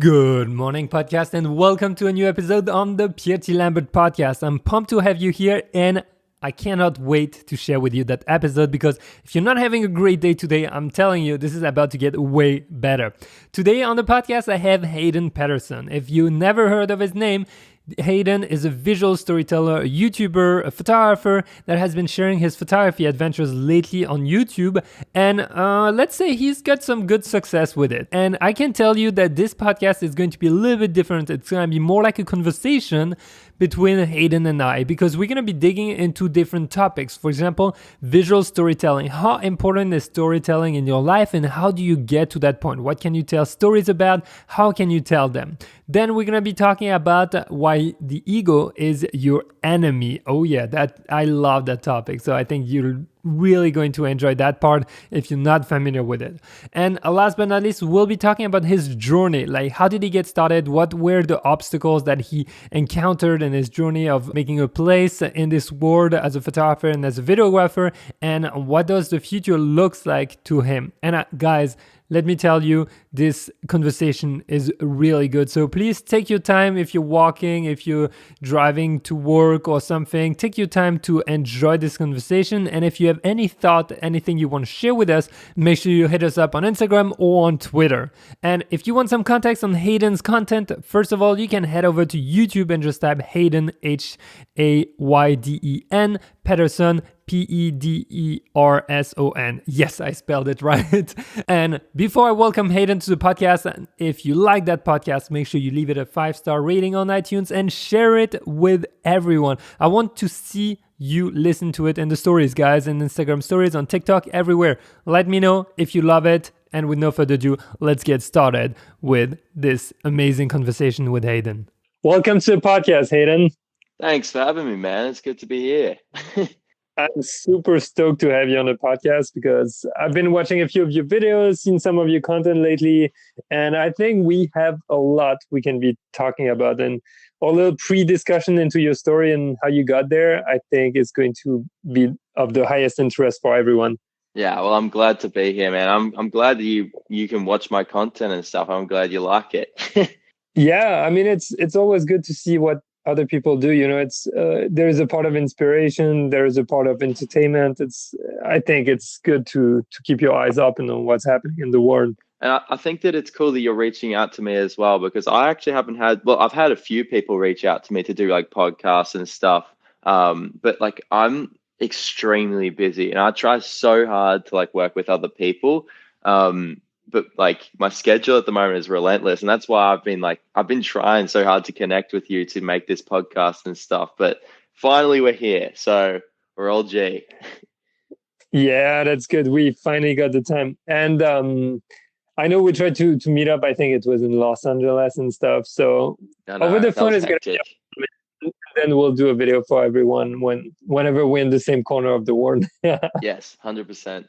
Good morning, podcast, and welcome to a new episode on the Pierre T. Lambert podcast. I'm pumped to have you here, and I cannot wait to share with you that episode because if you're not having a great day today, I'm telling you, this is about to get way better. Today on the podcast, I have Hayden Pedersen. If you never heard of his name, Hayden is a visual storyteller, a YouTuber, a photographer that has been sharing his photography adventures lately on YouTube. And let's say he's got some good success with it. And I can tell you that this podcast is going to be a little bit different. It's going to be more like a conversation between Hayden and I, because we're going to be digging into different topics. For example, visual storytelling. How important is storytelling in your life, and how do you get to that point? What can you tell stories about? How can you tell them? Then we're going to be talking about why the ego is your enemy. Oh yeah, that I love that topic. So I think you're really going to enjoy that part if you're not familiar with it. And last but not least, we'll be talking about his journey. Like, how did he get started? What were the obstacles that he encountered in his journey of making a place in this world as a photographer and as a videographer? And what does the future looks like to him? And guys, let me tell you, this conversation is really good. So please take your time if you're walking, if you're driving to work or something. Take your time to enjoy this conversation. And if you have any thought, anything you want to share with us, make sure you hit us up on Instagram or on Twitter. And if you want some context on Hayden's content, first of all, you can head over to YouTube and just type Hayden, Hayden, Pedersen, Pederson. Yes, I spelled it right. And before I welcome Hayden to the podcast, if you like that podcast, make sure you leave it a 5-star rating on iTunes and share it with everyone. I want to see you listen to it in the stories, guys, in Instagram stories, on TikTok, everywhere. Let me know if you love it. And with no further ado, let's get started with this amazing conversation with Hayden. Welcome to the podcast, Hayden. Thanks for having me, man. It's good to be here. I'm super stoked to have you on the podcast because I've been watching a few of your videos, seen some of your content lately, and I think we have a lot we can be talking about. And a little pre-discussion into your story and how you got there, I think is going to be of the highest interest for everyone. Yeah, well, I'm glad to be here, man. I'm glad that you can watch my content and stuff. I'm glad you like it. Yeah, I mean, it's always good to see what other people do. You know, it's there is a part of inspiration, there is a part of entertainment. I think it's good to keep your eyes open on what's happening in the world. And I think that it's cool that you're reaching out to me as well, because I actually I've had a few people reach out to me to do like podcasts and stuff. But like I'm extremely busy and I try so hard to like work with other people. But like my schedule at the moment is relentless. And that's why I've been trying so hard to connect with you to make this podcast and stuff. But finally we're here. So we're all G. Yeah, that's good. We finally got the time. And I know we tried to meet up. I think it was in Los Angeles and stuff. So over the phone is going to be, then we'll do a video for everyone whenever we're in the same corner of the world. Yes, 100%.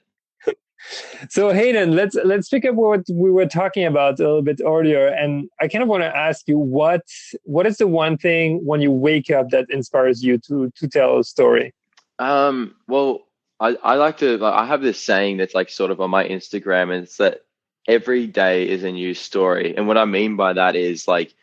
So Hayden, let's pick up what we were talking about a little bit earlier, and I kind of want to ask you what is the one thing when you wake up that inspires you to tell a story? Well, I like to. I have this saying that's like sort of on my Instagram, and it's that every day is a new story, and what I mean by that is like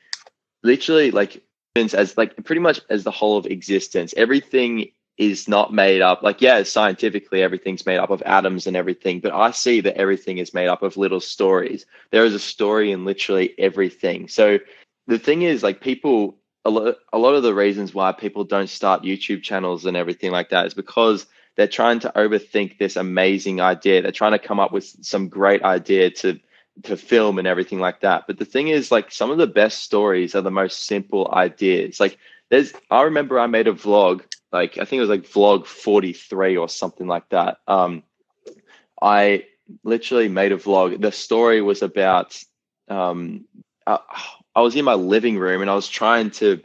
literally like as like pretty much as the whole of existence, everything is not made up. Like, yeah, scientifically, everything's made up of atoms and everything, but I see that everything is made up of little stories. There is a story in literally everything. So the thing is, like, people, a lot of the reasons why people don't start YouTube channels and everything like that is because they're trying to overthink this amazing idea. They're trying to come up with some great idea to film and everything like that. But the thing is, like, some of the best stories are the most simple ideas. Like, I remember I made a vlog, like I think it was like vlog 43 or something like that. I literally made a vlog. The story was about I was in my living room and I was trying to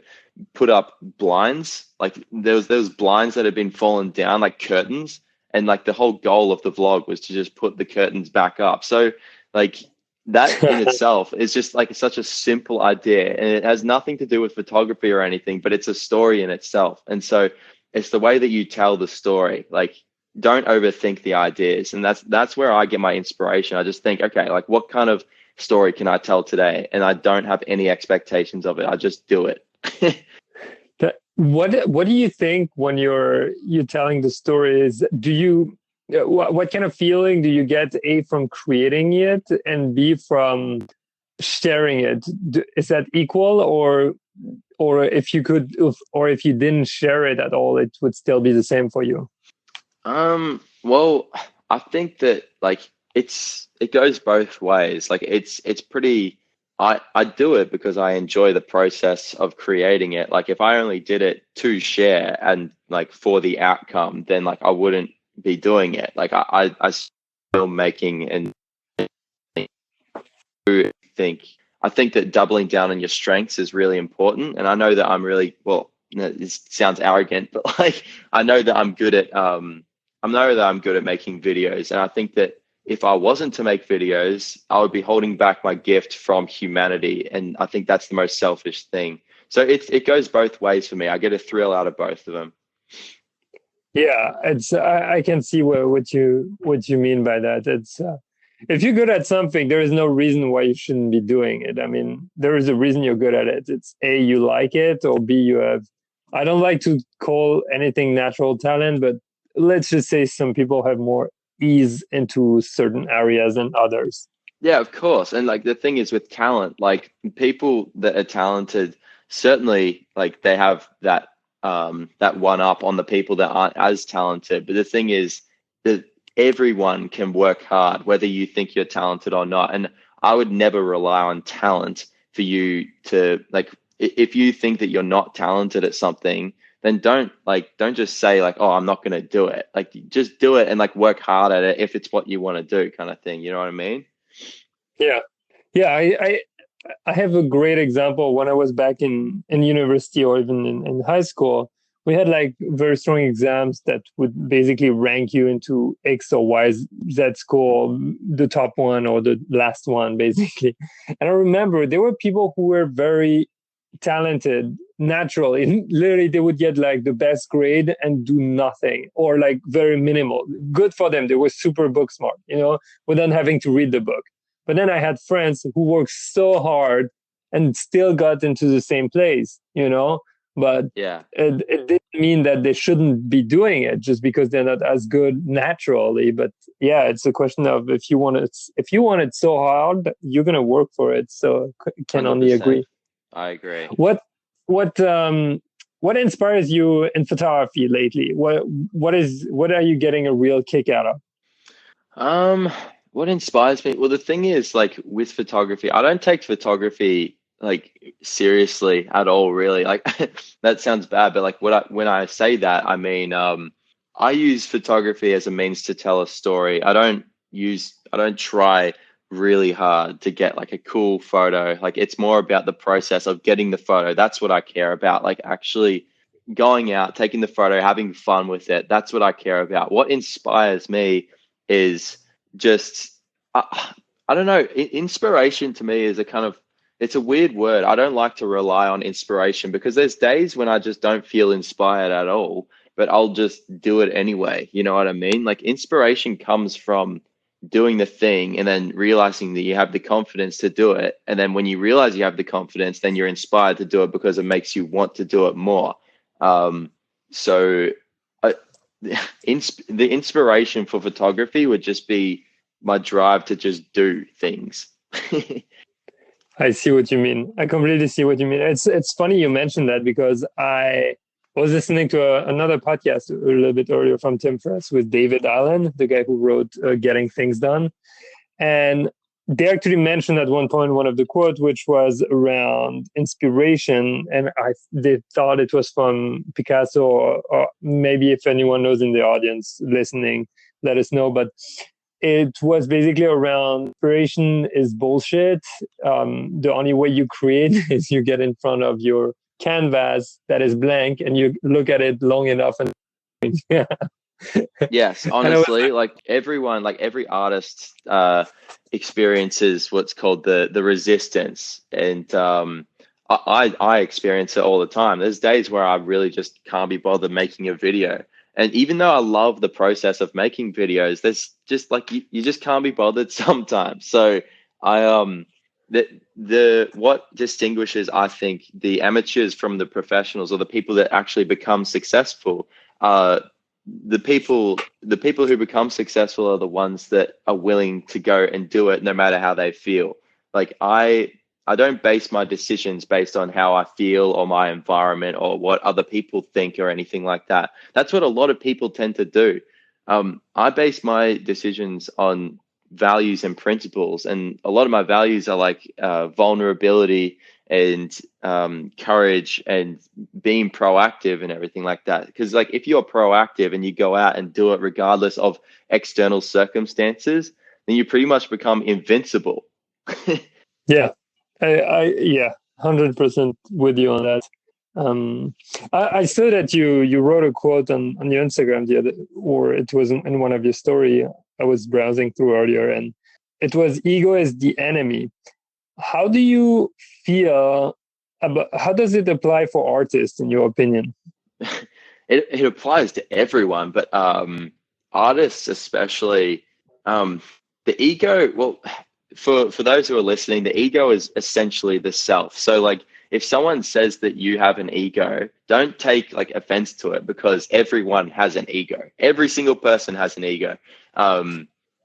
put up blinds. Like there was blinds that had been fallen down, like curtains, and like the whole goal of the vlog was to just put the curtains back up. So like that in itself is just like such a simple idea, and it has nothing to do with photography or anything, but it's a story in itself. And so it's the way that you tell the story. Like, don't overthink the ideas. And that's where I get my inspiration. I just think, okay, like what kind of story can I tell today? And I don't have any expectations of it. I just do it. What do you think when you're telling the stories? Do you what kind of feeling do you get, A, from creating it, and B, from sharing it? Is that equal, or if you could, or if you didn't share it at all, it would still be the same for you? Well, I think that like it goes both ways. Like it's pretty I do it because I enjoy the process of creating it. Like if I only did it to share and like for the outcome, then like I wouldn't be doing it. Like I still making and think I think that doubling down on your strengths is really important. And I know that I'm really well, this sounds arrogant, but like I know that I'm good at I know that I'm good at making videos. And I think that if I wasn't to make videos, I would be holding back my gift from humanity. And I think that's the most selfish thing. So it goes both ways for me. I get a thrill out of both of them. Yeah, it's I can see what you mean by that. It's if you're good at something, there is no reason why you shouldn't be doing it. I mean, there is a reason you're good at it. It's A, you like it, or B, you have. I don't like to call anything natural talent, but let's just say some people have more ease into certain areas than others. Yeah, of course. And like the thing is with talent, like people that are talented, certainly like they have that one up on the people that aren't as talented. But the thing is that everyone can work hard, whether you think you're talented or not. And I would never rely on talent for you to like, if you think that you're not talented at something, then don't just say like, oh, I'm not going to do it. Like just do it and like work hard at it if it's what you want to do, kind of thing. You know what I mean? Yeah. Yeah. I have a great example. When I was back in university or even in high school, we had like very strong exams that would basically rank you into X or Y, Z school, the top one or the last one, basically. And I remember there were people who were very talented naturally. Literally, they would get like the best grade and do nothing or like very minimal. Good for them. They were super book smart, without having to read the book. But then I had friends who worked so hard and still got into the same place, but Yeah. it didn't mean that they shouldn't be doing it just because they're not as good naturally. But yeah, it's a question of if you want it so hard, you're going to work for it. So can only 100%. agree. I agree. What inspires you in photography lately? What are you getting a real kick out of? What inspires me? Well, the thing is, like with photography, I don't take photography like seriously at all, really. Like that sounds bad, but like when I say that, I mean I use photography as a means to tell a story. I don't try really hard to get like a cool photo. Like it's more about the process of getting the photo. That's what I care about. Like actually going out, taking the photo, having fun with it. That's what I care about. What inspires me is just I don't know. Inspiration to me is it's a weird word. I don't like to rely on inspiration because there's days when I just don't feel inspired at all, but I'll just do it anyway. You know what I mean? Like inspiration comes from doing the thing and then realizing that you have the confidence to do it. And then when you realize you have the confidence, then you're inspired to do it because it makes you want to do it more. So the inspiration for photography would just be my drive to just do things. I see what you mean. I completely see what you mean. It's funny you mentioned that because I was listening to another podcast a little bit earlier from Tim Ferriss with David Allen, the guy who wrote Getting Things Done. And they actually mentioned at one point one of the quotes, which was around inspiration. And they thought it was from Picasso, or maybe if anyone knows in the audience listening, let us know. But it was basically around inspiration is bullshit. The only way you create is you get in front of your canvas that is blank and you look at it long enough and yeah. Yes, honestly, like everyone, like every artist experiences what's called the resistance, and I experience it all the time. There's days where I really just can't be bothered making a video, and even though I love the process of making videos, there's just like you just can't be bothered sometimes. So The what distinguishes, I think, the amateurs from the professionals, or the people that actually become successful, the people who become successful are the ones that are willing to go and do it no matter how they feel. Like I don't base my decisions based on how I feel or my environment or what other people think or anything like that. That's what a lot of people tend to do. I base my decisions on values and principles, and a lot of my values are like vulnerability and courage and being proactive and everything like that. Because like if you're proactive and you go out and do it regardless of external circumstances, then you pretty much become invincible. Yeah, yeah, 100% with you on that. I saw that you wrote a quote on your Instagram the other, or it was in one of your story I was browsing through earlier, and it was ego is the enemy. How do you feel about, how does it apply for artists in your opinion? It applies to everyone, but artists especially. The ego, well, for those who are listening, the ego is essentially the self. So like if someone says that you have an ego, don't take like offense to it, because everyone has an ego. Every single person has an ego.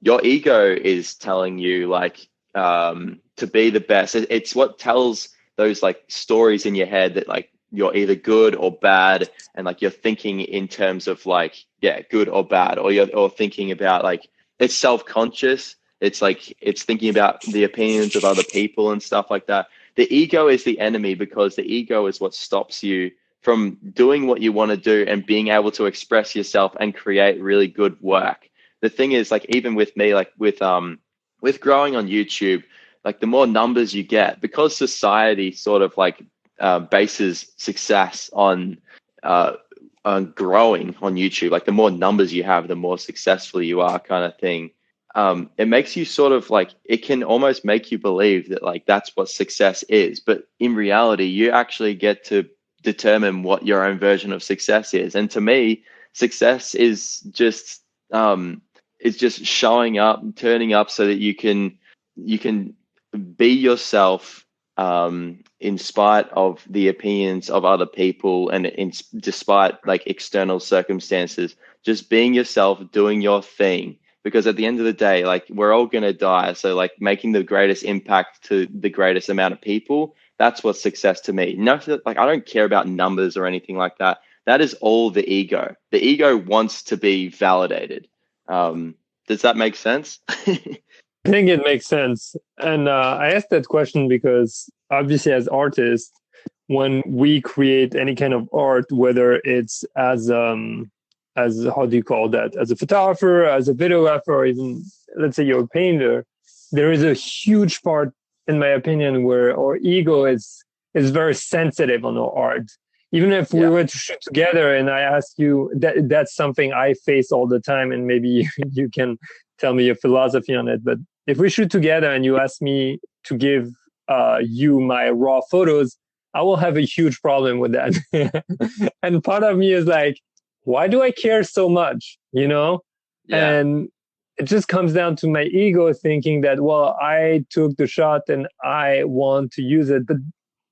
Your ego is telling you like to be the best. It's what tells those like stories in your head that like you're either good or bad, and like you're thinking in terms of like, yeah, good or bad, or thinking about like, it's self-conscious. It's like it's thinking about the opinions of other people and stuff like that. The ego is the enemy, because the ego is what stops you from doing what you want to do and being able to express yourself and create really good work. The thing is, like even with me, like with growing on YouTube, like the more numbers you get, because society sort of like bases success on growing on YouTube. Like the more numbers you have, the more successful you are, kind of thing. It makes you sort of like, it can almost make you believe that like that's what success is, but in reality you actually get to determine what your own version of success is. And to me, success is just showing up, turning up, so that you can be yourself in spite of the opinions of other people, and despite like external circumstances. Just being yourself, doing your thing. Because at the end of the day, like we're all going to die. So like making the greatest impact to the greatest amount of people, that's what success to me. No, like I don't care about numbers or anything like that. That is all the ego. The ego wants to be validated. Does that make sense? I think it makes sense. And I asked that question because obviously as artists, when we create any kind of art, whether it's as how do you call that, as a photographer, as a videographer, or even let's say you're a painter, there is a huge part, in my opinion, where our ego is very sensitive on our art. Even if we were to shoot together and I ask you, that's something I face all the time, and maybe you can tell me your philosophy on it. But if we shoot together and you ask me to give you my raw photos, I will have a huge problem with that. And part of me is like, why do I care so much? You know? Yeah. And it just comes down to my ego thinking that, well, I took the shot and I want to use it. But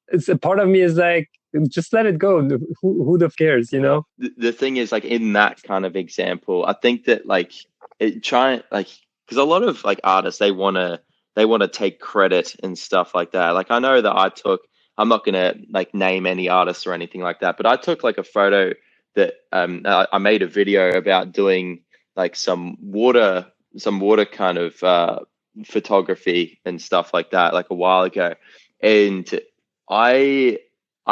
it's a part of me is like, just let it go. Who the cares, you know? The thing is, like in that kind of example, I think that like because a lot of like artists, they want to take credit and stuff like that. Like I know that I'm not gonna like name any artists or anything like that, but I took like a photo that I made a video about doing like some water kind of photography and stuff like that, like a while ago, and I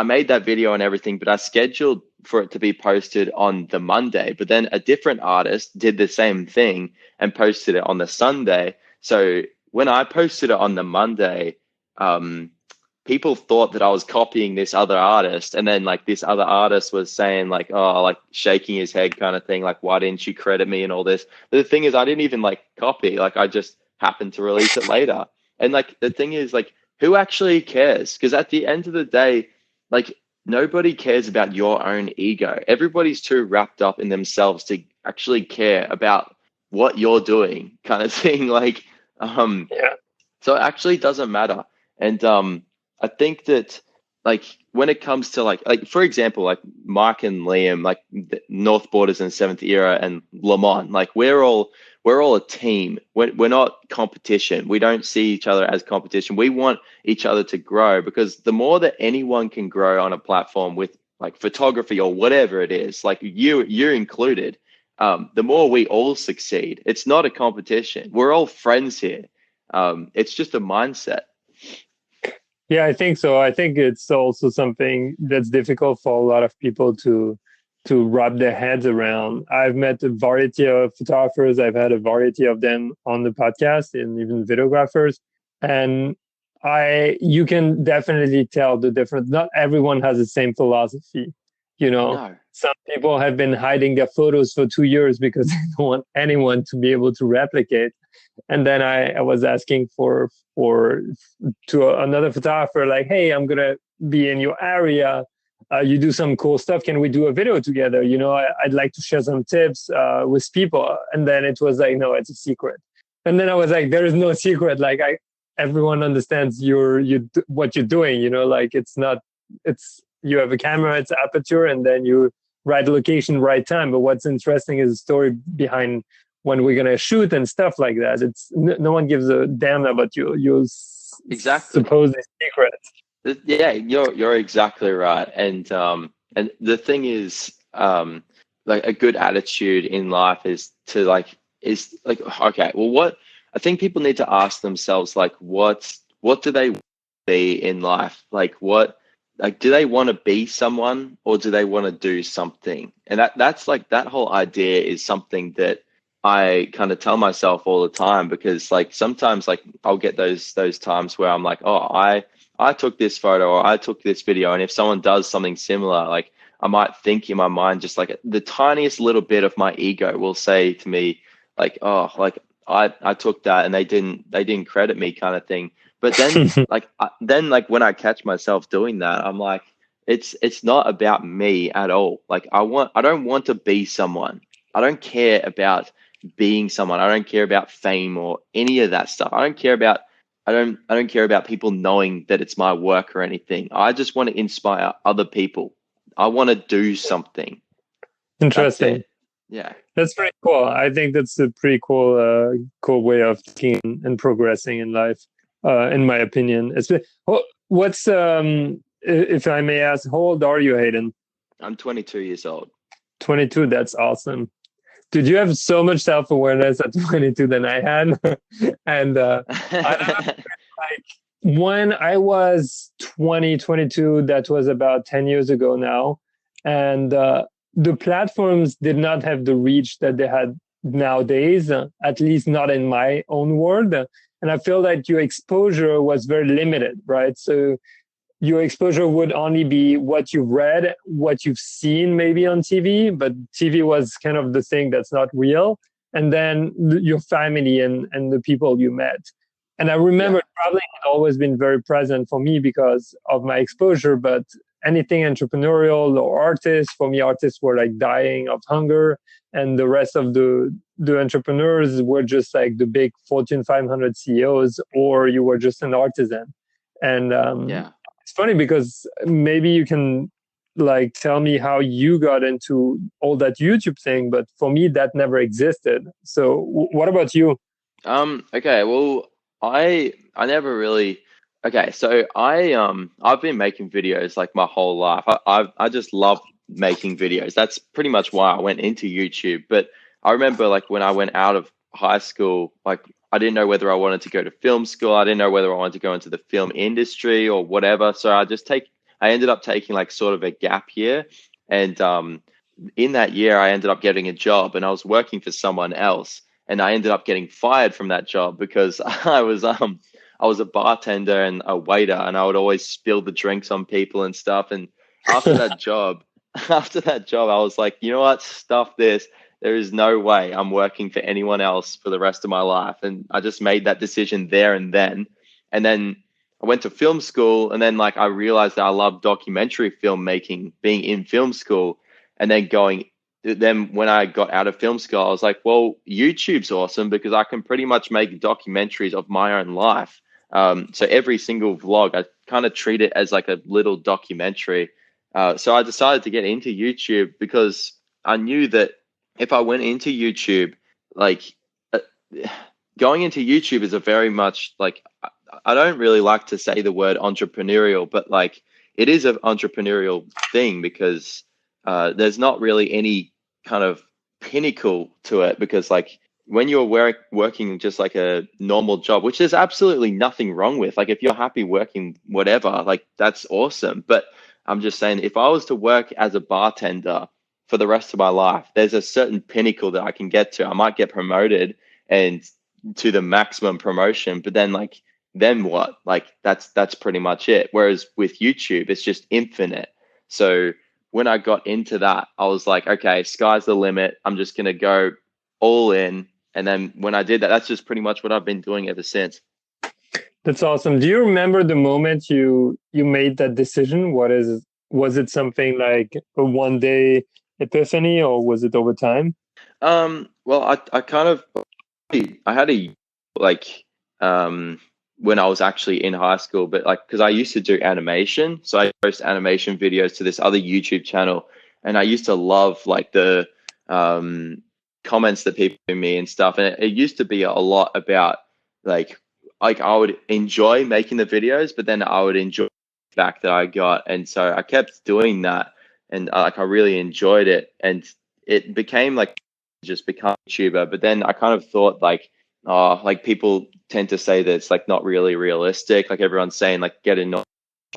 made that video and everything, but I scheduled for it to be posted on the Monday. But then a different artist did the same thing and posted it on the Sunday. So when I posted it on the Monday, people thought that I was copying this other artist. And then like this other artist was saying like, oh, like shaking his head kind of thing. Like, why didn't you credit me and all this? But the thing is, I didn't even like copy. Like I just happened to release it later. And like, the thing is like, who actually cares? Because at the end of the day, like nobody cares about your own ego. Everybody's too wrapped up in themselves to actually care about what you're doing, kind of thing. Like, So it actually doesn't matter. And I think that like when it comes to like for example, like Mark and Liam, like the North Borders and Seventh Era and Lamont, like we're all a team. We're not competition. We don't see each other as competition. We want each other to grow, because the more that anyone can grow on a platform with like photography or whatever it is, like you're included, the more we all succeed. It's not a competition. We're all friends here. It's just a mindset. Yeah, I think so. I think it's also something that's difficult for a lot of people to wrap their heads around. I've met a variety of photographers. I've had a variety of them on the podcast, and even videographers. And you can definitely tell the difference. Not everyone has the same philosophy. No. Some people have been hiding their photos for 2 years because they don't want anyone to be able to replicate. And then I was asking to another photographer, like, hey, I'm gonna be in your area. You do some cool stuff. Can we do a video together? I'd like to share some tips with people. And then it was like, no, it's a secret. And then I was like, there is no secret. Like everyone understands what you're doing. Like you have a camera, it's aperture, and then you right location, right time. But what's interesting is the story behind when we're gonna shoot and stuff like that. It's no one gives a damn about you. Exactly. Supposed secret. Yeah, you're exactly right. And the thing is, like a good attitude in life is okay. Well, what I think people need to ask themselves, like, what do they be in life? Like, do they want to be someone, or do they want to do something? And that's like that whole idea is something that I kind of tell myself all the time, because like sometimes like I'll get those times where I'm like, oh, I took this photo or I took this video, and if someone does something similar, like I might think in my mind, just like the tiniest little bit of my ego will say to me, like, oh, like I took that and they didn't credit me, kind of thing. But then like when I catch myself doing that, I'm like, it's not about me at all. Like I don't want to be someone. I don't care about being someone. I don't care about fame or any of that stuff. I don't care about people knowing that it's my work or anything. I just want to inspire other people. I want to do something. Interesting. Yeah. That's pretty cool. I think that's a pretty cool way of thinking and progressing in life, in my opinion. What's if I may ask, how old are you, Hayden? I'm 22 years old. 22, that's awesome. Did you have so much self-awareness at 22 than I had? And I don't know, like when I was 22, that was about 10 years ago now. And the platforms did not have the reach that they had nowadays, at least not in my own world. And I feel that your exposure was very limited, right? So your exposure would only be what you've read, what you've seen maybe on TV, but TV was kind of the thing that's not real. And then your family and the people you met. And I remember traveling had always been very present for me because of my exposure, but anything entrepreneurial or artists, for me, artists were like dying of hunger. And the rest of the entrepreneurs were just like the big Fortune 500 CEOs, or you were just an artisan. And it's funny because maybe you can like tell me how you got into all that YouTube thing, but for me that never existed. So what about you? Okay, well, I never really. Okay, so I've been making videos like my whole life. I just love making videos. That's pretty much why I went into YouTube. But I remember like when I went out of high school, like I didn't know whether I wanted to go to film school. I didn't know whether I wanted to go into the film industry or whatever. So I ended up taking like sort of a gap year. And in that year, I ended up getting a job, and I was working for someone else. And I ended up getting fired from that job because I was a bartender and a waiter, and I would always spill the drinks on people and stuff. And after that job, I was like, you know what? Stuff this. There is no way I'm working for anyone else for the rest of my life. And I just made that decision there and then. And then I went to film school, and then like I realized that I love documentary filmmaking, being in film school, and then when I got out of film school, I was like, well, YouTube's awesome because I can pretty much make documentaries of my own life. So every single vlog, I kind of treat it as like a little documentary. So I decided to get into YouTube because I knew that if I went into YouTube, like uh, going into YouTube is a very much like, I don't really like to say the word entrepreneurial, but like it is an entrepreneurial thing because there's not really any kind of pinnacle to it, because like when you're working just like a normal job, which there's absolutely nothing wrong with, like if you're happy working whatever, like that's awesome. But I'm just saying, if I was to work as a bartender for the rest of my life, there's a certain pinnacle that I can get to. I might get promoted and to the maximum promotion, but then what? Like that's pretty much it. Whereas with YouTube, it's just infinite. So when I got into that, I was like, okay, sky's the limit. I'm just gonna go all in. And then when I did that, that's just pretty much what I've been doing ever since. That's awesome. Do you remember the moment you made that decision? Was it something like a one day epiphany, or was it over time? Well, I had a like when I was actually in high school, but like because I used to do animation, so I post animation videos to this other YouTube channel, and I used to love like the comments that people give me and stuff, and it used to be a lot about like I would enjoy making the videos, but then I would enjoy the feedback that I got, and so I kept doing that, and like I really enjoyed it, and it became like just become a YouTuber. But then I kind of thought like, oh, like people tend to say that it's like not really realistic, like everyone's saying like get a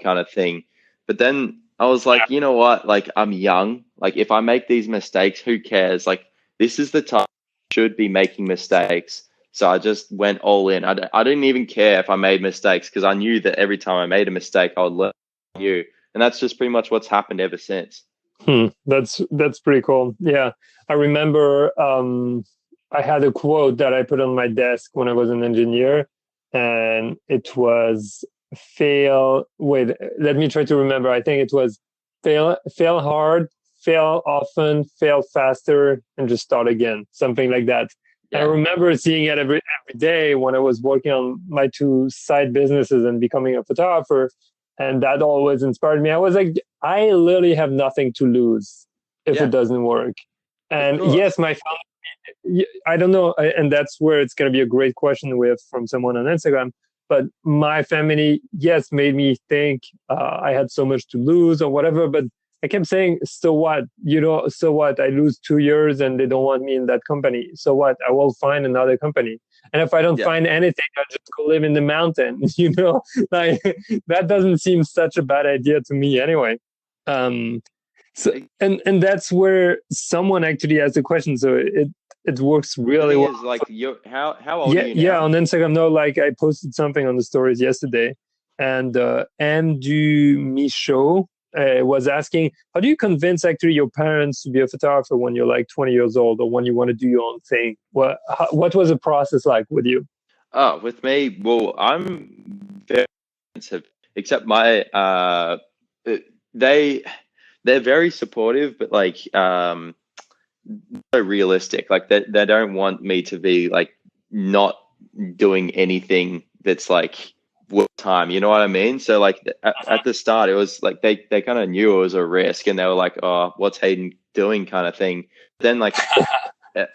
kind of thing. But then I was like, you know what, like I'm young, like if I make these mistakes, who cares? Like this is the time I should be making mistakes. So I just went all in. I didn't even care if I made mistakes, because I knew that every time I made a mistake, I would learn new. And that's just pretty much what's happened ever since. That's pretty cool. Yeah, I remember I had a quote that I put on my desk when I was an engineer, and it was fail. Wait, let me try to remember. I think it was fail hard, fail often, fail faster, and just start again. Something like that. Yeah. I remember seeing it every day when I was working on my two side businesses and becoming a photographer. And that always inspired me. I was like, I literally have nothing to lose if it doesn't work. And yes, my family, I don't know. And that's where it's going to be a great question from someone on Instagram. But my family, yes, made me think I had so much to lose or whatever. But I kept saying, so what? So what? I lose 2 years and they don't want me in that company. So what? I will find another company. And if I don't find anything, I'll just go live in the mountain. Like that doesn't seem such a bad idea to me anyway. So and that's where someone actually asked the question. So it works really well. Like how old are you now? Yeah, on Instagram. No, like I posted something on the stories yesterday, and Andu Michaud was asking, how do you convince actually your parents to be a photographer when you're like 20 years old, or when you want to do your own thing? What was the process like with you? Oh, with me, well, I'm very except my they're very supportive, but like so realistic. Like they don't want me to be like not doing anything that's like worth time, you know what I mean? So like at the start, it was like they kind of knew it was a risk, and they were like, oh, what's Hayden doing kind of thing. Then like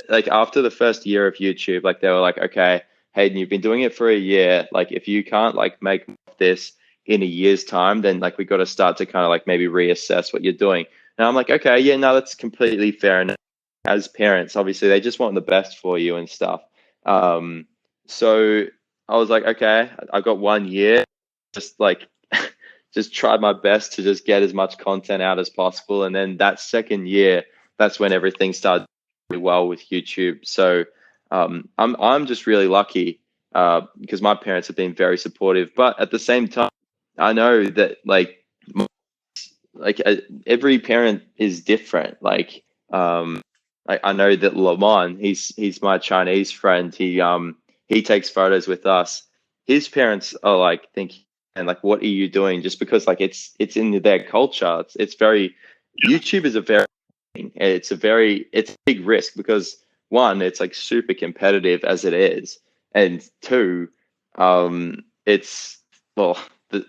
after the first year of YouTube, like they were like, okay, Hayden, you've been doing it for a year, like if you can't like make this in a year's time, then like we got to start to kind of like maybe reassess what you're doing. And I'm like, okay, yeah, no, that's completely fair. And as parents, obviously they just want the best for you and stuff. So I was like, okay, I've got 1 year, just like just tried my best to just get as much content out as possible. And then that second year, that's when everything started really well with YouTube. So I'm just really lucky because my parents have been very supportive. But at the same time, I know that like every parent is different. Like I know that Lamont, he's my Chinese friend. He takes photos with us. His parents are like thinking, and like, what are you doing? Just because like it's in their culture. It's very, YouTube is it's a big risk, because one, it's like super competitive as it is, and two, it's, well,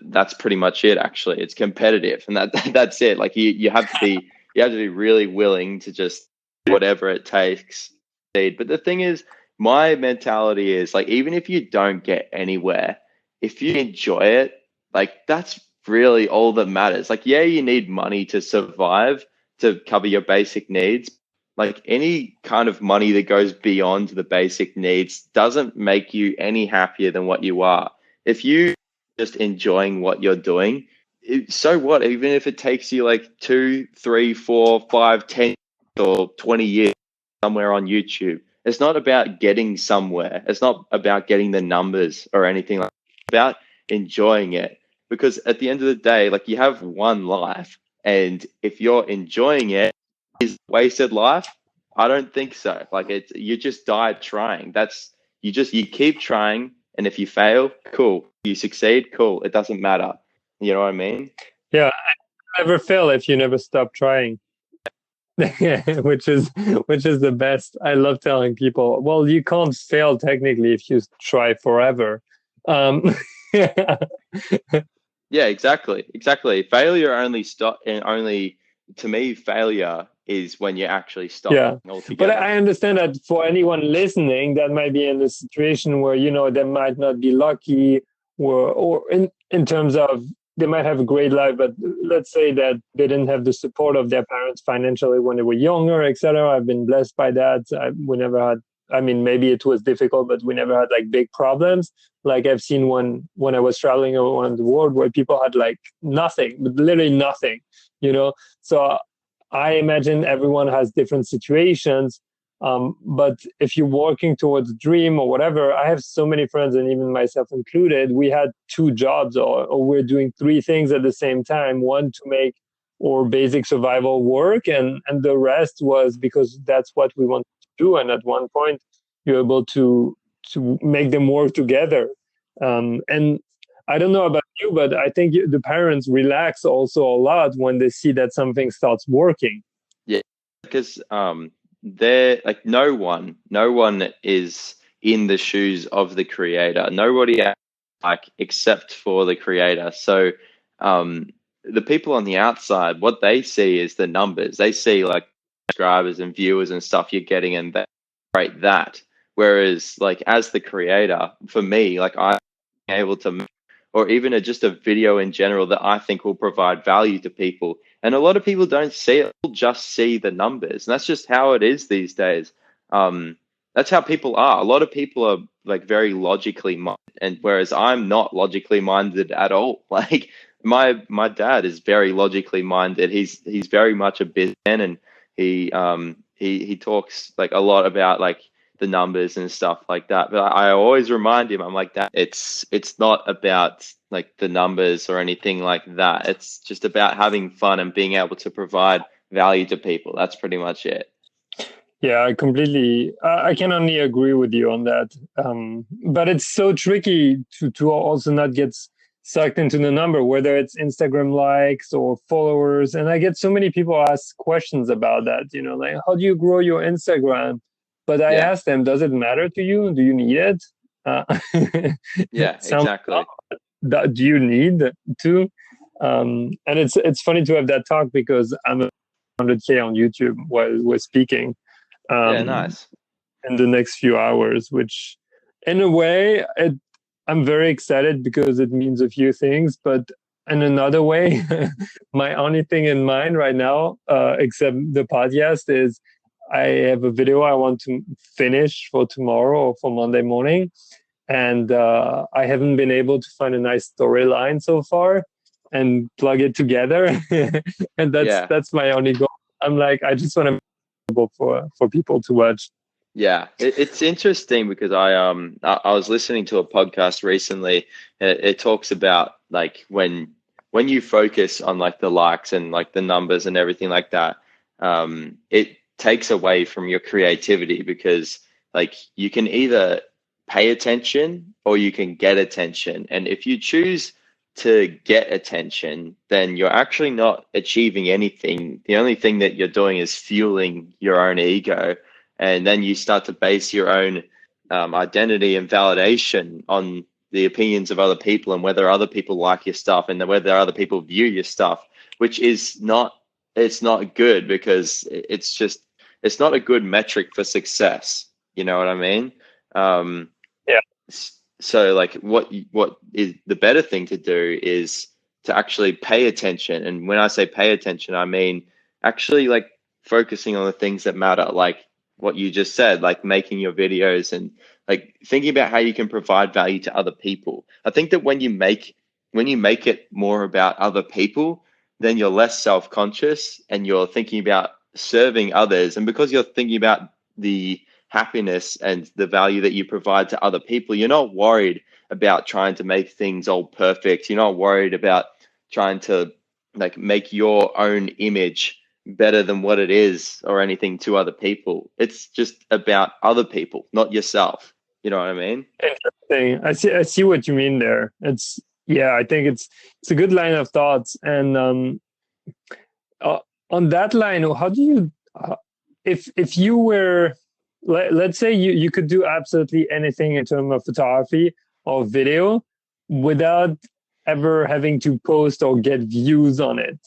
that's pretty much it. Actually, it's competitive, and that's it. Like you have to be really willing to just whatever it takes. But the thing is, my mentality is like, even if you don't get anywhere, if you enjoy it, like that's really all that matters. Like, yeah, you need money to survive, to cover your basic needs. Like any kind of money that goes beyond the basic needs doesn't make you any happier than what you are. If you just enjoying what you're doing, so what? Even if it takes you like 2, 3, 4, 5, 10 or 20 years somewhere on YouTube. It's not about getting somewhere. It's not about getting the numbers or anything like that. It's about enjoying it. Because at the end of the day, like you have one life, and if you're enjoying it, is it wasted life? I don't think so. Like you just died trying. You keep trying, and if you fail, cool. You succeed, cool. It doesn't matter. You know what I mean? Yeah, I never fail if you never stop trying. which is the best. I love telling people, well, you can't fail technically if you try forever. Yeah. Yeah, exactly. Failure only to me, failure is when you actually stop altogether. But I understand that for anyone listening that might be in a situation where, they might not be lucky, or in terms of they might have a great life, but let's say that they didn't have the support of their parents financially when they were younger, etc. I've been blessed by that. We never had, maybe it was difficult, but we never had like big problems. Like I've seen when I was traveling around the world where people had like nothing, but literally nothing, So I imagine everyone has different situations. But if you're working towards a dream or whatever, I have so many friends, and even myself included, we had 2 jobs or we're doing 3 things at the same time. One to make our basic survival work, and the rest was because that's what we wanted to do. And at one point, you're able to make them work together. And I don't know about you, but I think the parents relax also a lot when they see that something starts working. Yeah, because they're like no one is in the shoes of the creator. Nobody like except for the creator. So the people on the outside, what they see is the numbers. They see like subscribers and viewers and stuff you're getting, and they rate that. Whereas like as the creator, for me, like I'm able to, or even just a video in general that I think will provide value to people. And a lot of people don't see it, they'll just see the numbers. And that's just how it is these days. That's how people are. A lot of people are like very logically minded, and whereas I'm not logically minded at all. Like my dad is very logically minded. He's very much a businessman, and he talks like a lot about like the numbers and stuff like that. But I always remind him, I'm like, that it's not about like the numbers or anything like that. It's just about having fun and being able to provide value to people. That's pretty much it. Yeah, I can only agree with you on that. But it's so tricky to also not get sucked into the number, whether it's Instagram likes or followers. And I get so many people ask questions about that, like, how do you grow your Instagram? But I ask them, does it matter to you? Do you need it? Yeah, exactly. Do you need to? And it's funny to have that talk because I'm 100K on YouTube while we're speaking. Yeah, nice. In the next few hours, which in a way, I'm very excited because it means a few things. But in another way, my only thing in mind right now, except the podcast, is I have a video I want to finish for tomorrow or for Monday morning. And I haven't been able to find a nice storyline so far and plug it together. And that's my only goal. I'm like, I just want to for people to watch. Yeah, it's interesting because I was listening to a podcast recently. It talks about like when you focus on like the likes and like the numbers and everything like that, it takes away from your creativity, because like you can either pay attention or you can get attention, and if you choose to get attention, then you're actually not achieving anything. The only thing that you're doing is fueling your own ego. And then you start to base your own identity and validation on the opinions of other people and whether other people like your stuff and whether other people view your stuff, which is not, it's not good, because it's not a good metric for success. You know what I mean? Yeah. So like what is the better thing to do is to actually pay attention. And when I say pay attention, I mean actually like focusing on the things that matter, like what you just said, like making your videos and like thinking about how you can provide value to other people. I think that when you make it more about other people, then you're less self-conscious and you're thinking about serving others. And because you're thinking about the happiness and the value that you provide to other people, you're not worried about trying to make things all perfect. You're not worried about trying to like make your own image better than what it is or anything to other people. It's just about other people, not yourself. You know what I mean? Interesting. I see what you mean there. I think it's a good line of thoughts. And on that line, how do you, if you were, let's say you could do absolutely anything in terms of photography or video without ever having to post or get views on it,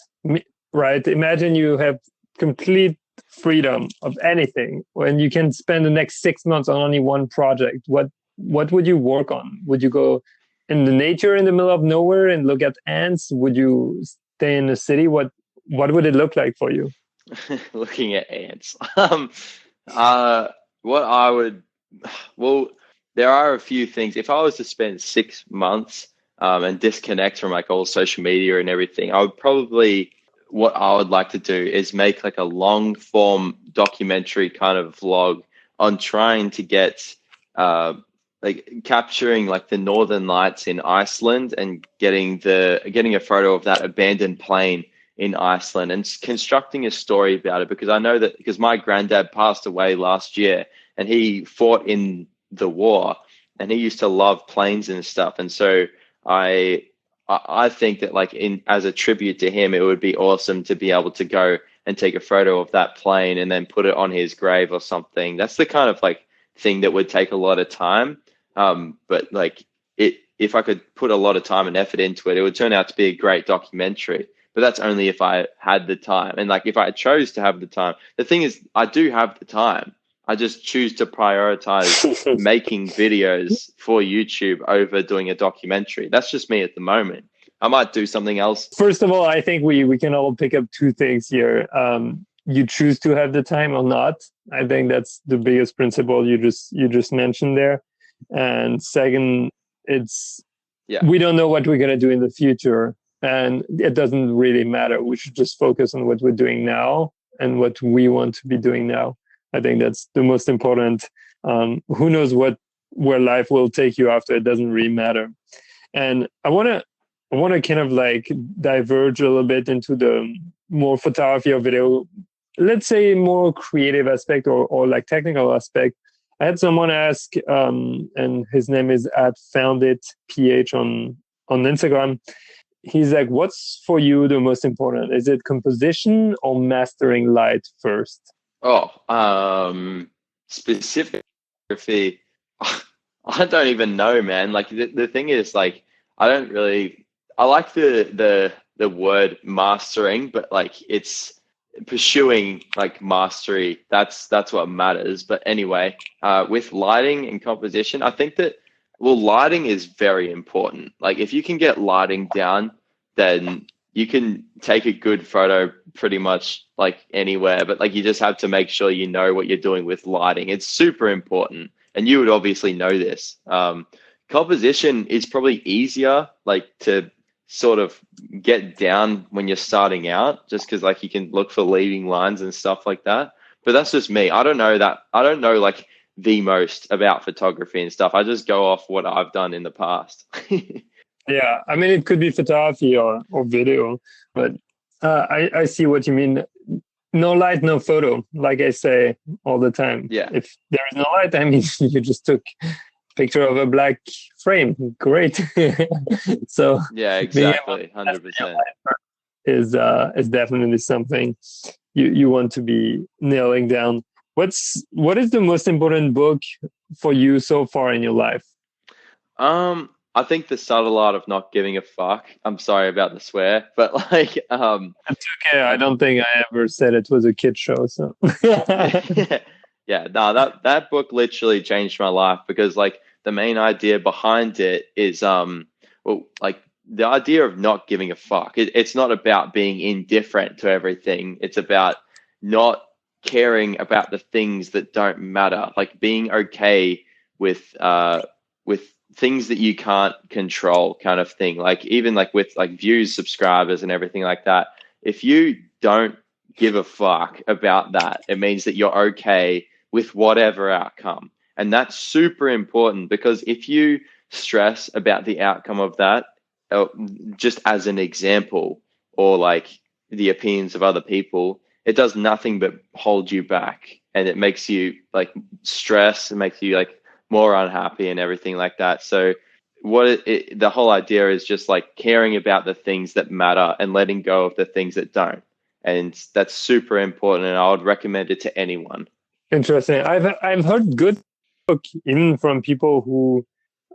right? Imagine you have complete freedom of anything when you can spend the next 6 months on only one project. What would you work on? Would you go in the nature in the middle of nowhere and look at ants? Would you stay in the city? What would it look like for you? Looking at ants. What I would, well, there are a few things. If I was to spend 6 months and disconnect from like all social media and everything, I would probably, what I would like to do is make like a long form documentary kind of vlog on trying to get like capturing like the northern lights in Iceland and getting a photo of that abandoned plane in Iceland and constructing a story about it, because I know that because my granddad passed away last year and he fought in the war and he used to love planes and stuff. And so I think that like as a tribute to him, it would be awesome to be able to go and take a photo of that plane and then put it on his grave or something. That's the kind of like thing that would take a lot of time. But like if I could put a lot of time and effort into it, it would turn out to be a great documentary. But that's only if I had the time. And like if I chose to have the time, the thing is I do have the time. I just choose to prioritize making videos for YouTube over doing a documentary. That's just me at the moment. I might do something else. First of all, I think we can all pick up two things here. You choose to have the time or not. I think that's the biggest principle you just mentioned there. And second, we don't know what we're going to do in the future. And it doesn't really matter. We should just focus on what we're doing now and what we want to be doing now. I think that's the most important. Who knows where life will take you after? It doesn't really matter. And I want to kind of like diverge a little bit into the more photography or video, let's say more creative aspect or like technical aspect. I had someone ask, and his name is @founditph on Instagram. He's like, what's for you the most important? Is it composition or mastering light first? Specifically, I don't even know, man. Like the thing is, like, I like the word mastering, but like it's pursuing like mastery. That's what matters. But anyway, with lighting and composition, I think that, well, lighting is very important. Like if you can get lighting down, then you can take a good photo pretty much like anywhere, but like you just have to make sure you know what you're doing with lighting. It's super important. And you would obviously know this. Composition is probably easier like to sort of get down when you're starting out, just because like you can look for leading lines and stuff like that. But that's just me. I don't know like the most about photography and stuff. I just go off what I've done in the past. Yeah, I mean, it could be photography or video, but I see what you mean. No light, no photo, like I say all the time. Yeah. If there is no light, I mean, you just took a picture of a black frame. Great. So yeah, exactly, 100%. Is definitely something you want to be nailing down. What is the most important book for you so far in your life? I think the subtle art of not giving a fuck. I'm sorry about the swear, but like, That's okay. I don't think I ever said it was a kid show. So yeah, no, that book literally changed my life because like the main idea behind it is, well, like the idea of not giving a fuck. It's not about being indifferent to everything. It's about not caring about the things that don't matter, like being okay with things that you can't control, kind of thing. Like even like with like views, subscribers, and everything like that. If you don't give a fuck about that, it means that you're okay with whatever outcome, and that's super important because if you stress about the outcome of that, just as an example, or like the opinions of other people, it does nothing but hold you back, and it makes you like stress, it makes you like more unhappy and everything like that. So the whole idea is just like caring about the things that matter and letting go of the things that don't. And that's super important, and I would recommend it to anyone. interesting. I've heard good book even from people who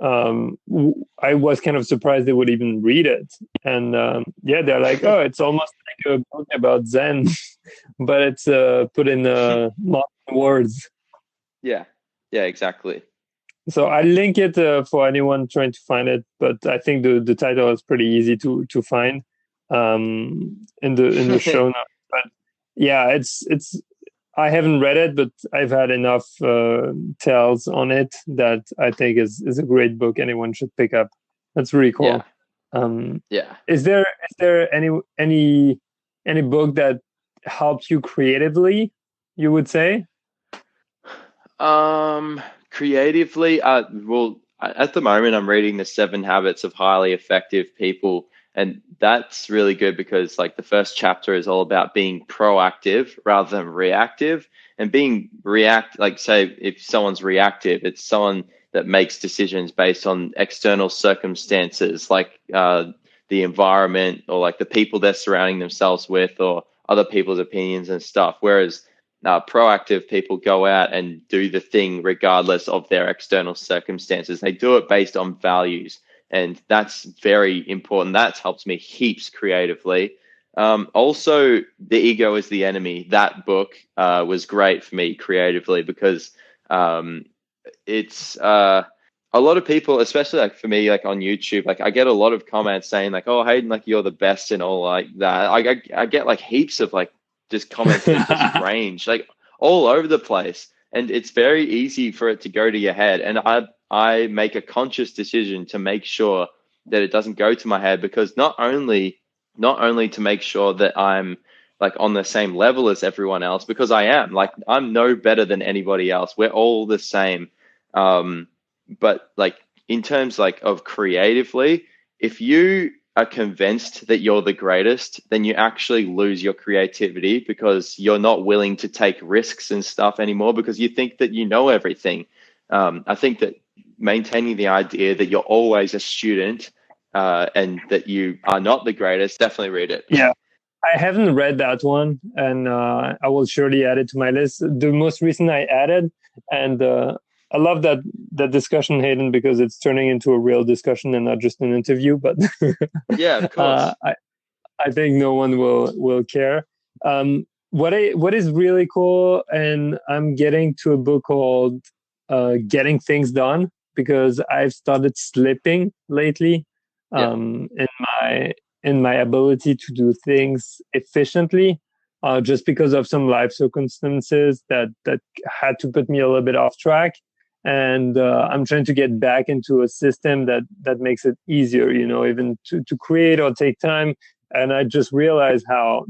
I was kind of surprised they would even read it. And yeah, they're like, oh, it's almost like a book about Zen, but it's put in modern words. Yeah, exactly. So I link it for anyone trying to find it, but I think the title is pretty easy to find in the show notes. But yeah, it's I haven't read it, but I've had enough tales on it that I think is a great book anyone should pick up. That's really cool. Yeah. Is there any book that helped you creatively, you would say? Creatively, well, at the moment, I'm reading The 7 Habits of Highly Effective People, and that's really good because, like, the first chapter is all about being proactive rather than reactive. And being like, say, if someone's reactive, it's someone that makes decisions based on external circumstances, like the environment or like the people they're surrounding themselves with, or other people's opinions and stuff. Whereas proactive people go out and do the thing regardless of their external circumstances. They do it based on values, and that's very important. That helps me heaps creatively. Also, The Ego is the Enemy. That book was great for me creatively because it's a lot of people, especially like for me, like on YouTube, like I get a lot of comments saying like, "Oh, Hayden, like you're the best," and all like that. I get like heaps of like just comments that just range like all over the place, and it's very easy for it to go to your head. And I make a conscious decision to make sure that it doesn't go to my head, because not only to make sure that I'm like on the same level as everyone else, because I am, like I'm no better than anybody else. We're all the same. But like in terms like of creatively, if you are convinced that you're the greatest, then you actually lose your creativity because you're not willing to take risks and stuff anymore because you think that you know everything. I think that maintaining the idea that you're always a student and that you are not the greatest, definitely read it. Yeah, I haven't read that one, and I will surely add it to my list. The most recent I added, and I love that discussion, Hayden, because it's turning into a real discussion and not just an interview. But yeah, of course. I think no one will care. What is really cool, and I'm getting to a book called Getting Things Done, because I've started slipping lately in my ability to do things efficiently, just because of some life circumstances that had to put me a little bit off track. And I'm trying to get back into a system that makes it easier, even to create or take time. And I just realized how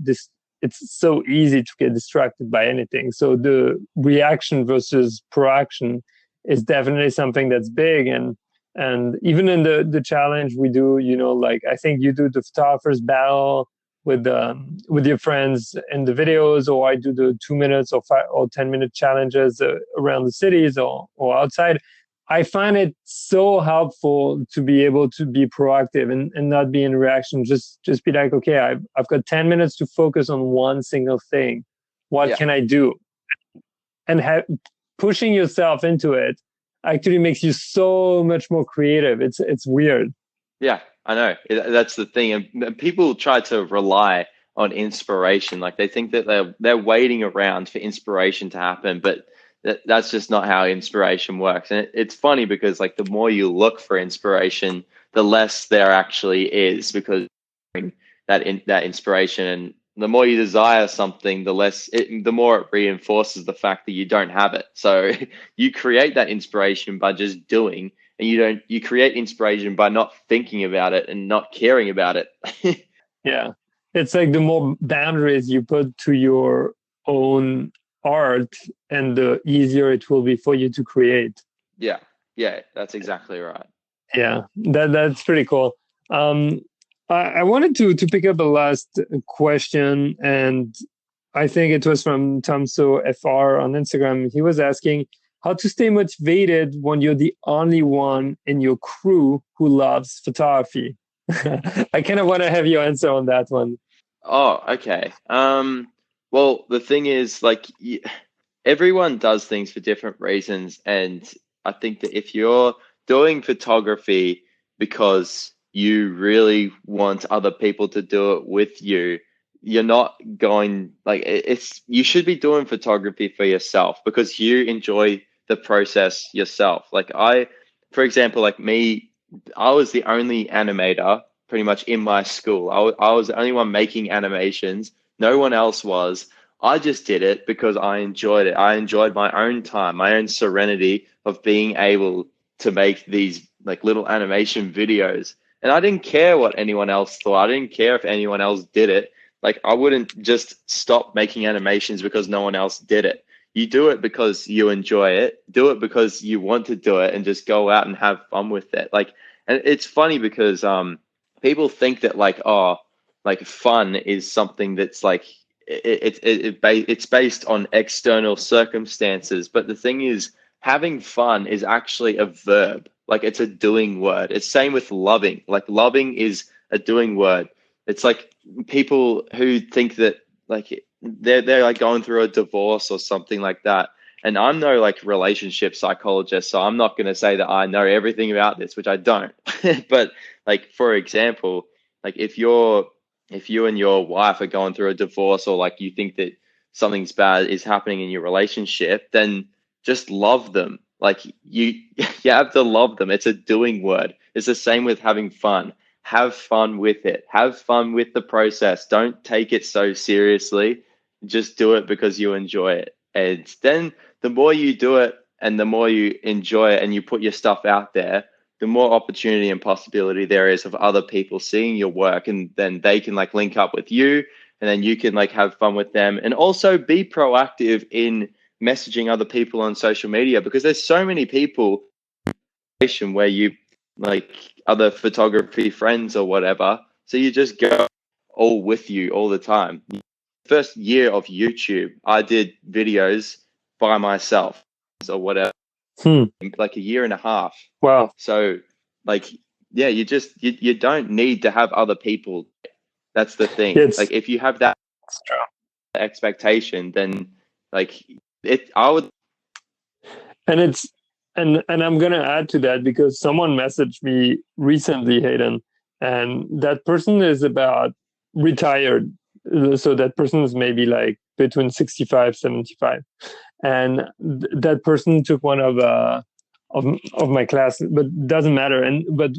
it's so easy to get distracted by anything. So the reaction versus proaction is definitely something that's big. And even in the challenge we do, like I think you do the photographer's battle with your friends in the videos, or I do the 2 minutes or 5 or 10-minute challenges around the cities or outside. I find it so helpful to be able to be proactive and not be in reaction. Just be like, okay, I've got 10 minutes to focus on one single thing. What can I do? And pushing yourself into it actually makes you so much more creative. It's weird. Yeah, I know. That's the thing. And people try to rely on inspiration. Like they think that they're waiting around for inspiration to happen, but that's just not how inspiration works. And it's funny because like the more you look for inspiration, the less there actually is, because that inspiration, and the more you desire something, the more it reinforces the fact that you don't have it. So you create that inspiration by just doing, and you create inspiration by not thinking about it and not caring about it. Yeah. It's like the more boundaries you put to your own art, and the easier it will be for you to create. Yeah, that's exactly right. Yeah, that's pretty cool. I wanted to pick up a last question, and I think it was from Tomso FR on Instagram. He was asking how to stay motivated when you're the only one in your crew who loves photography. I kind of want to have your answer on that one. Oh, okay. Well, the thing is, like, everyone does things for different reasons, and I think that if you're doing photography because you really want other people to do it with you, you're not going, like, you should be doing photography for yourself because you enjoy the process yourself. Like for example, like me, I was the only animator pretty much in my school. I was the only one making animations. No one else was. I just did it because I enjoyed it. I enjoyed my own time, my own serenity of being able to make these like little animation videos. And I didn't care what anyone else thought. I didn't care if anyone else did it. Like I wouldn't just stop making animations because no one else did it. You do it because you enjoy it. Do it because you want to do it, and just go out and have fun with it. Like, and it's funny because people think that like, oh, like fun is something that's like it's based on external circumstances. But the thing is, having fun is actually a verb. Like it's a doing word. It's same with loving. Like loving is a doing word. It's like people who think that like they're like going through a divorce or something like that. And I'm no like relationship psychologist, so I'm not going to say that I know everything about this, which I don't. But like, for example, like if you and your wife are going through a divorce, or like you think that something's bad is happening in your relationship, then just love them. Like you have to love them. It's a doing word. It's the same with having fun. Have fun with it. Have fun with the process. Don't take it so seriously. Just do it because you enjoy it. And then the more you do it and the more you enjoy it and you put your stuff out there, the more opportunity and possibility there is of other people seeing your work, and then they can like link up with you, and then you can like have fun with them. And also be proactive in messaging other people on social media, because there's so many people where you like other photography friends or whatever. So you just go all with you all the time. First year of YouTube, I did videos by myself or whatever, like a year and a half. Wow. So like, yeah, you don't need to have other people. That's the thing. Like if you have that expectation, then like I would. And it's, and I'm going to add to that because someone messaged me recently, Hayden, and that person is about retired. So that person is maybe like between 65, 75. And that person took one of my class, but doesn't matter. But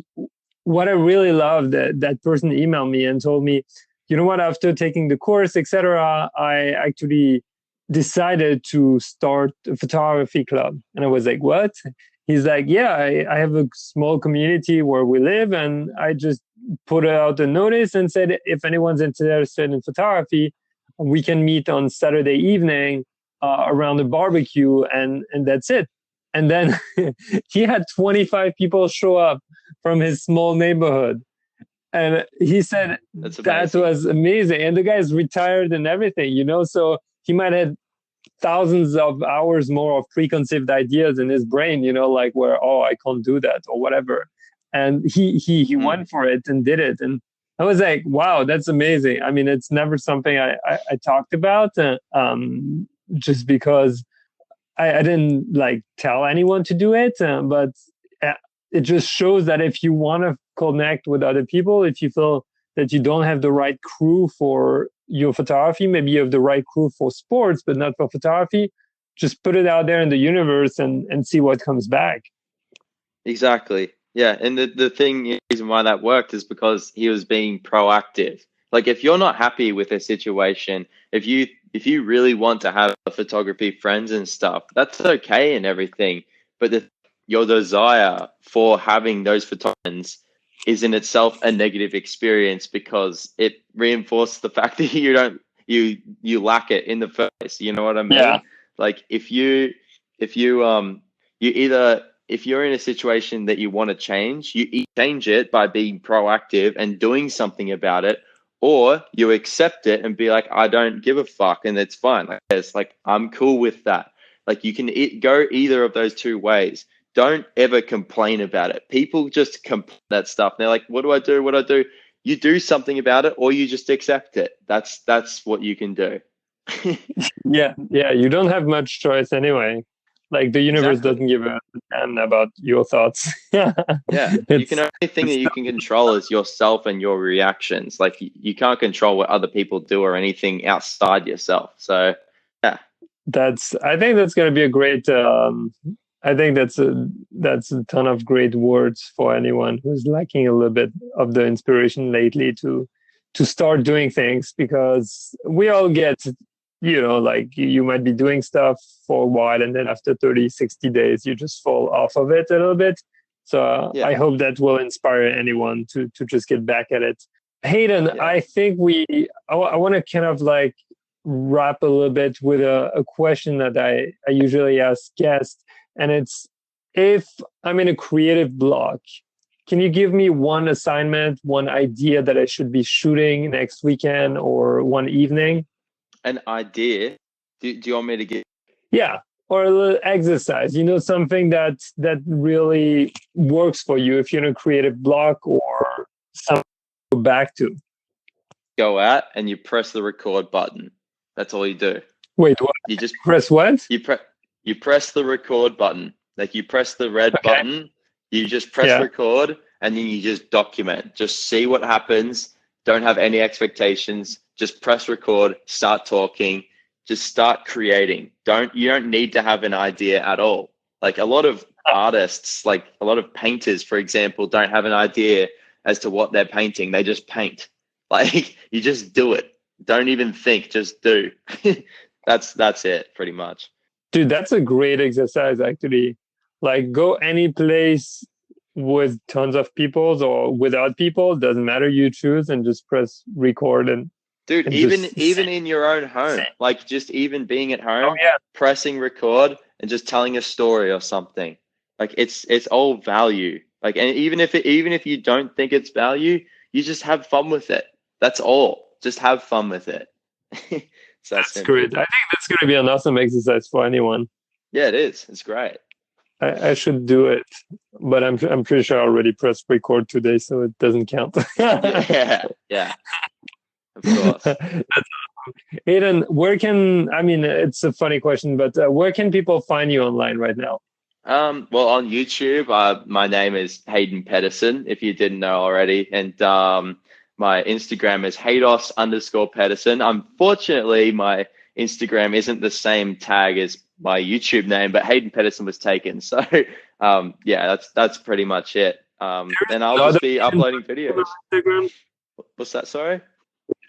what I really loved, that person emailed me and told me, you know what, after taking the course, etc., I actually decided to start a photography club. And I was like, what? He's like, yeah, I have a small community where we live, and I just put out a notice and said, if anyone's interested in photography, we can meet on Saturday evening around a barbecue, and that's it. And then he had 25 people show up from his small neighborhood. And he said that was amazing. And the guy's retired and everything, you know, so he might have thousands of hours more of preconceived ideas in his brain, you know, like where, oh, I can't do that or whatever. And he went for it and did it. And I was like, wow, that's amazing. I mean, it's never something I talked about just because I didn't like tell anyone to do it, but it just shows that if you want to connect with other people, if you feel that you don't have the right crew for your photography, maybe you have the right crew for sports, but not for photography, just put it out there in the universe and see what comes back. Exactly. Yeah. And the reason why that worked is because he was being proactive. Like if you're not happy with a situation, if you really want to have photography friends and stuff, that's okay and everything. But your desire for having those photographers is in itself a negative experience because it reinforces the fact that you lack it in the first place. You know what I mean? Yeah. Like if you either if you're in a situation that you want to change, you change it by being proactive and doing something about it, or you accept it and be like, I don't give a fuck, and it's fine. Like it's like I'm cool with that. Like you can go either of those two ways. Don't ever complain about it. People just complain that stuff. They're like, what do I do? What do I do? You do something about it, or you just accept it. That's what you can do. Yeah. You don't have much choice anyway. Like the universe doesn't give a damn about your thoughts. Yeah, you can only thing that you can control is yourself and your reactions. Like you can't control what other people do or anything outside yourself. So yeah, I think that's going to be a great. I think that's a ton of great words for anyone who's lacking a little bit of the inspiration lately to start doing things, because we all get, like you might be doing stuff for a while and then after 30, 60 days, you just fall off of it a little bit. So I hope that will inspire anyone to just get back at it. Hayden, I think I want to kind of like wrap a little bit with a question that I usually ask guests. And it's, if I'm in a creative block, can you give me one assignment, one idea that I should be shooting next weekend or one evening? An idea? Do you want me to get? Yeah, or a little exercise. Something that really works for you if you're in a creative block or something to go back to. Go out and you press the record button. That's all you do. Wait, what? You just press what? You press the record button. Like you press the red button. You just press record and then you just document. Just see what happens. Don't have any expectations. Just press record, start talking, just start creating. You don't need to have an idea at all. Like a lot of artists, like a lot of painters, for example, don't have an idea as to what they're painting. They just paint. Like you just do it. Don't even think, just do. That's it pretty much. Dude, that's a great exercise actually. Like go any place with tons of people or without people, doesn't matter, you choose and just press record. And dude, even in your own home, like just even being at home, pressing record and just telling a story or something. Like it's all value. Like, and even if you don't think it's value, you just have fun with it. That's all. Just have fun with it. So that's great. I think that's going to be an awesome exercise for anyone. Yeah, it is. It's great. I should do it, but I'm pretty sure I already pressed record today, so it doesn't count. yeah, of course. That's awesome. Hayden, it's a funny question, but where can people find you online right now? Well, on YouTube, my name is Hayden Pedersen, if you didn't know already, and my Instagram is Haydos_Pedersen. Unfortunately, my Instagram isn't the same tag as my YouTube name, but Hayden Pedersen was taken. So, that's pretty much it. And I'll just be uploading videos. Instagram? What's that? Sorry?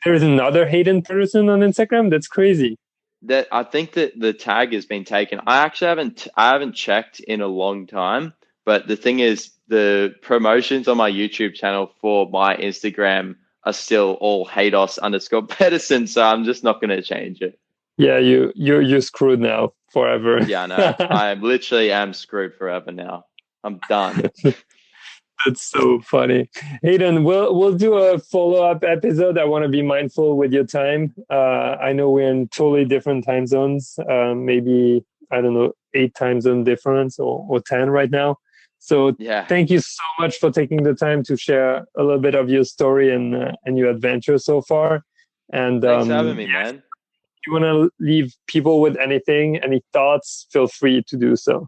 There's another Hayden Pedersen on Instagram? That's crazy. That I think that the tag has been taken. I haven't checked in a long time, but the thing is, the promotions on my YouTube channel for my Instagram are still all Haydos_Pedersen, so I'm just not going to change it. Yeah, you're screwed now forever. Yeah, no, I am screwed forever now. I'm done. That's so funny. Hayden, we'll do a follow-up episode. I want to be mindful with your time. I know we're in totally different time zones. Maybe, I don't know, 8 time zone difference or 10 right now. So thank you so much for taking the time to share a little bit of your story and your adventure so far. And thanks for having me, man. you want to leave people with anything, any thoughts, feel free to do so.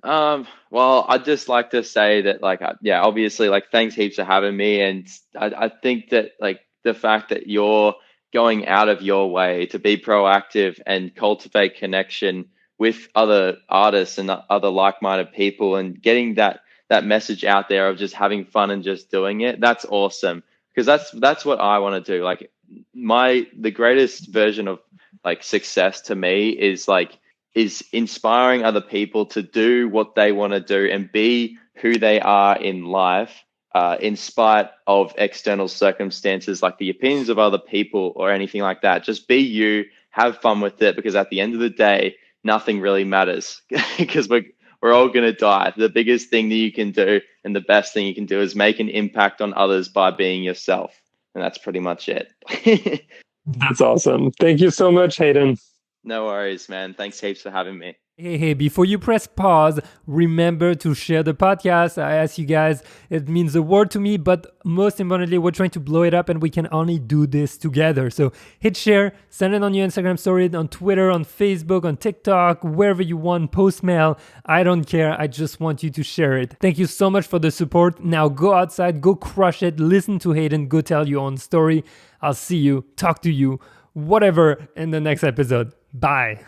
Well, I'd just like to say that, like, yeah, obviously, like, thanks heaps for having me. And I think that, like, the fact that you're going out of your way to be proactive and cultivate connection with other artists and other like-minded people and getting that message out there of just having fun and just doing it, that's awesome. Because that's what I want to do. Like, the greatest version of, like, success to me is inspiring other people to do what they want to do and be who they are in life, in spite of external circumstances like the opinions of other people or anything like that. Just be you, have fun with it, because at the end of the day, nothing really matters because we're all going to die. The biggest thing that you can do and the best thing you can do is make an impact on others by being yourself. And that's pretty much it. That's awesome. Thank you so much, Hayden. No worries, man. Thanks heaps for having me. Hey, before you press pause, remember to share the podcast. I ask you guys, it means the world to me, but most importantly, we're trying to blow it up and we can only do this together. So hit share, send it on your Instagram story, on Twitter, on Facebook, on TikTok, wherever you want, post mail. I don't care. I just want you to share it. Thank you so much for the support. Now go outside, go crush it, listen to Hayden, go tell your own story. I'll see you, talk to you, whatever in the next episode. Bye.